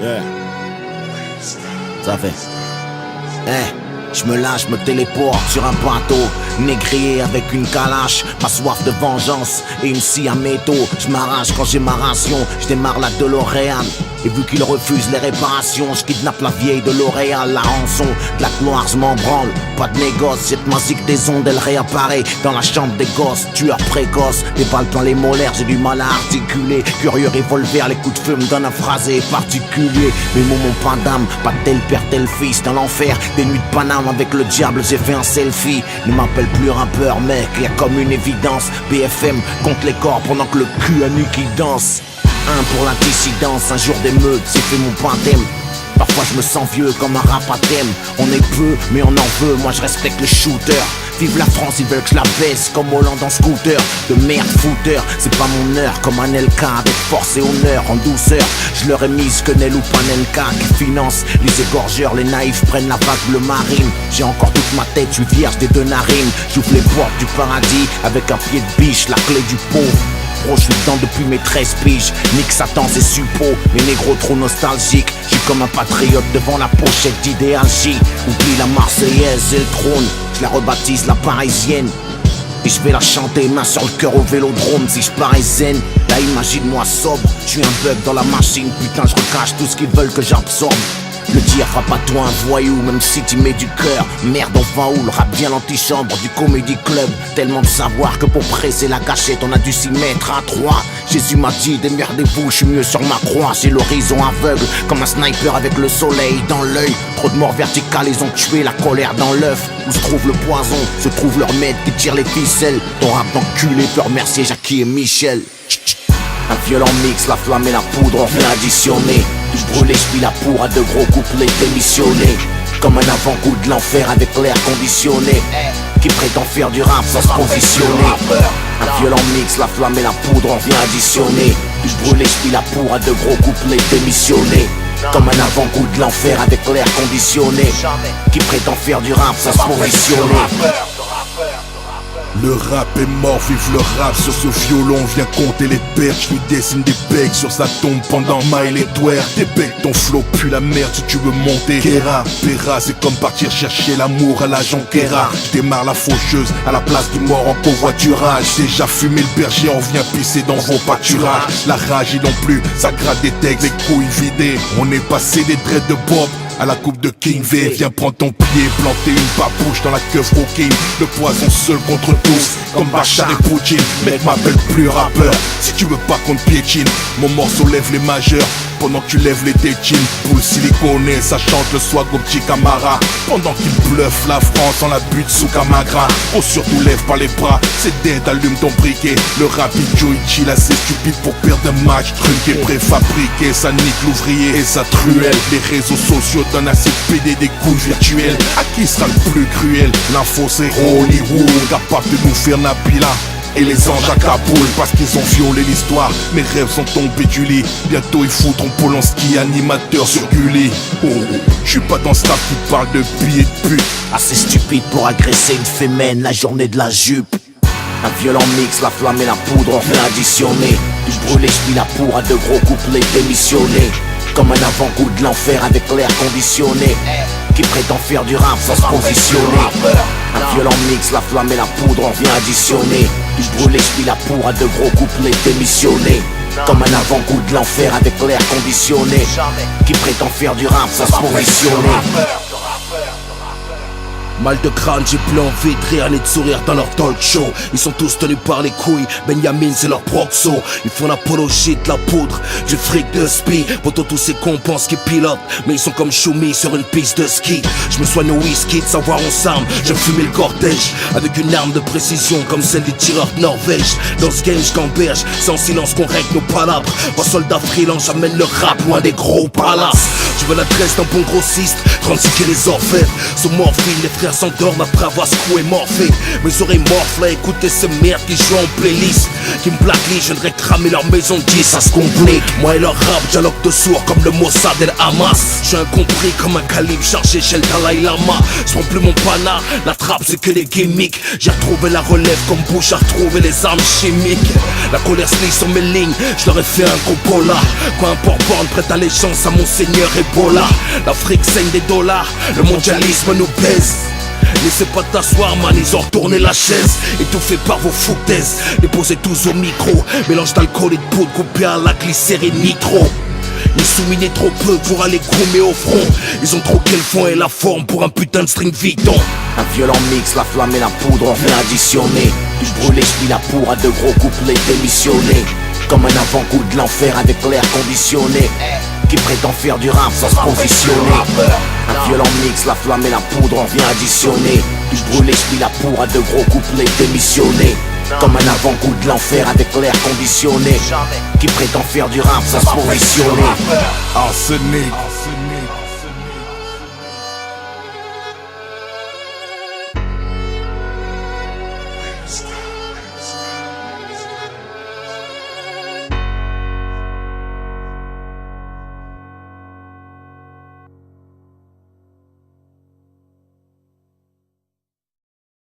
Yeah. Ça fait. Je me lâche, me téléporte sur un bateau négrier avec une calache, ma soif de vengeance et une scie à métaux. Je m'arrache quand j'ai ma ration, je démarre la DeLorean. Et vu qu'il refuse les réparations, je kidnappe la vieille de L'Oréal. La rançon de la gloire, je m'en branle, pas de négoce. Cette musique des ondes, elle réapparaît dans la chambre des gosses. Tueur précoce, des balles dans les molaires, j'ai du mal à articuler. Curieux revolver, les coups de feu me donnent un phrasé particulier. Mais mon pas d'âme, pas tel père, tel fils. Dans l'enfer, des nuits de Paname avec le diable, j'ai fait un selfie. Ne m'appelle plus rappeur, mec, y'a comme une évidence. BFM compte les corps pendant que le cul à nu qui danse. Un pour la dissidence, un jour d'émeute, c'est fait mon baptême. Parfois je me sens vieux comme un rap à thème. On est peu, mais on en veut, moi je respecte le shooter. Vive la France, ils veulent que je la baisse comme Hollande en scooter. De merde footeur, c'est pas mon heure. Comme un LK avec force et honneur, en douceur. Je leur ai mise que Nel ou Panelka qui finance les égorgeurs, les naïfs prennent la vague bleu marine. J'ai encore toute ma tête, je suis vierge des deux narines. J'ouvre les portes du paradis avec un pied de biche, la clé du pauvre. Bro, je suis dedans depuis mes 13 piges. Nick Satan, c'est suppo, les négros trop nostalgiques. J'suis comme un patriote devant la pochette d'Idéal J. Oublie la Marseillaise et le trône, je la rebaptise la Parisienne. Et je vais la chanter, main sur le cœur au vélodrome si je parais zen. Là imagine-moi sobre, je suis un bug dans la machine. Putain je recache tout ce qu'ils veulent que j'absorbe. Le dire frappe à toi un voyou, même si tu mets du cœur. Merde, enfin où le rap vient l'antichambre du Comedy Club. Tellement de savoir que pour presser la gâchette, on a dû s'y mettre à trois. Jésus m'a dit, démerdez-vous, je suis mieux sur ma croix. J'ai l'horizon aveugle, comme un sniper avec le soleil dans l'œil. Trop de morts verticales, ils ont tué la colère dans l'œuf. Où se trouve le poison, se trouve leur maître qui tire les ficelles. Ton rap d'enculé peut remercier Jackie et Michel. Un violent mix, la flamme et la poudre, on vient additionner. Je brûle, je la pour à de gros couplets démissionnés. Comme un avant-goût de l'enfer avec l'air conditionné. Qui prétend faire du rap sans se positionner. Un violent mix, la flamme et la poudre, on vient additionner. Je brûle, je la pour à de gros couplets démissionnés. Comme un avant-goût de l'enfer avec l'air conditionné. Qui prétend faire du rap sans se positionner. Le rap est mort, vive le rap. Sur ce violon, viens compter les perches. Je lui dessine des becs sur sa tombe pendant Mile et Twer. Des becs, ton flow pue la merde si tu veux monter. Kera, Pera, c'est comme partir chercher l'amour à la Jonquera. Je démarre la faucheuse à la place du mort en covoiturage. Déjà fumé le berger, on vient pisser dans vos pâturages. La rage, ils n'ont plus, ça gratte des textes, les couilles vidées. On est passé des dreads de Bob à la coupe de King V. Viens prendre ton pied, planter une babouche dans la queue rocking. Le poison seul contre tous, comme Bachar et Poutine. Mec m'appelle plus rappeur, si tu veux pas qu'on te piétine. Mon morceau lève les majeurs, pendant que tu lèves les tétines. Poule siliconée, ça chante le swag au petit Camara. Pendant qu'il bluffe la France, on la bute sous Camagra. On surtout lève pas les bras, c'est dead, allume ton briquet. Le rapide Joichi, là c'est stupide pour perdre un match. Truqué, préfabriqué, ça nique l'ouvrier et sa truelle. Les réseaux sociaux donnent à ces PD des couilles virtuelles. À qui sera le plus cruel? L'info c'est Hollywood, capable de nous faire Nabila et les anges à Kaboul, parce qu'ils ont violé l'histoire. Mes rêves sont tombés du lit. Bientôt ils foutront Polanski, animateur sur Gulli. Oh, je suis pas dans ce rap qui parle de billets de pute. Assez stupide pour agresser une fémène la journée de la jupe. Un violent mix, la flamme et la poudre, on vient additionner. Je brûle, je la pour à de gros couplets démissionnés. Comme un avant-goût de l'enfer avec l'air conditionné. Qui prétend faire du rap sans se positionner. Un violent mix, la flamme et la poudre, on vient additionner. Je brûle, je la pour à de gros couplets démissionnés. Comme un avant-goût de l'enfer avec l'air conditionné. Qui prétend faire du rap sans se positionner. Mal de crâne, j'ai plus envie de rire ni de sourire dans leur talk show. Ils sont tous tenus par les couilles, Benjamin c'est leur proxo. Ils font l'apologie de la poudre, du fric de spi. Pourtant tous ces cons pensent qu'ils pilotent, mais ils sont comme Choumi sur une piste de ski. Je me soigne au whisky, de savoir on s'arme, je fumais le cortège avec une arme de précision comme celle des tireurs de Norvège. Dans ce game je gamberge, c'est en silence qu'on règle nos palabres. Moi soldat freelance, j'amène le rap loin des gros palaces. Je veux l'adresse d'un bon grossiste, 36 quai les orfèvres. Sous morphine, les frères s'endorment après avoir secoué morphée. Mes oreilles morflent à écouter ces merdes qui jouent en playlist, qui me blacklist, je voudrais cramer leur maison de 10, ça se complique. Moi et leur rap, dialogue de sourds comme le Mossad et le Hamas. Je suis incompris comme un calibre chargé chez le Dalai Lama. Je prends plus mon pana, la trappe c'est que des gimmicks. J'ai retrouvé la relève comme Bush a retrouvé les armes chimiques. La colère se lit sur mes lignes, je leur ai fait un Coppola. Quoi un port-borne prête allégeance à mon seigneur Ebola. L'Afrique saigne des dollars, le mondialisme nous pèse. Laissez pas t'asseoir man, ils ont retourné la chaise. Étouffés par vos foutaises, déposez tous au micro. Mélange d'alcool et de poudre coupé à la glycérine nitro. Ils souminaient trop peu pour aller groomer au front. Ils ont troqué le fond et la forme pour un putain de string Vuitton. Un violent mix, la flamme et la poudre, on vient additionner. Je brûle l'esprit, la pour à de gros couplets démissionnés. Comme un avant-goût de l'enfer avec l'air conditionné, qui prétend faire du rap sans se positionner. Un violent mix, la flamme et la poudre, on vient additionner. Je brûle l'esprit, la pour à de gros couplets démissionnés. Comme un avant-goût de l'enfer avec l'air conditionné, qui prétend faire du rap sans se positionner. Arsenic.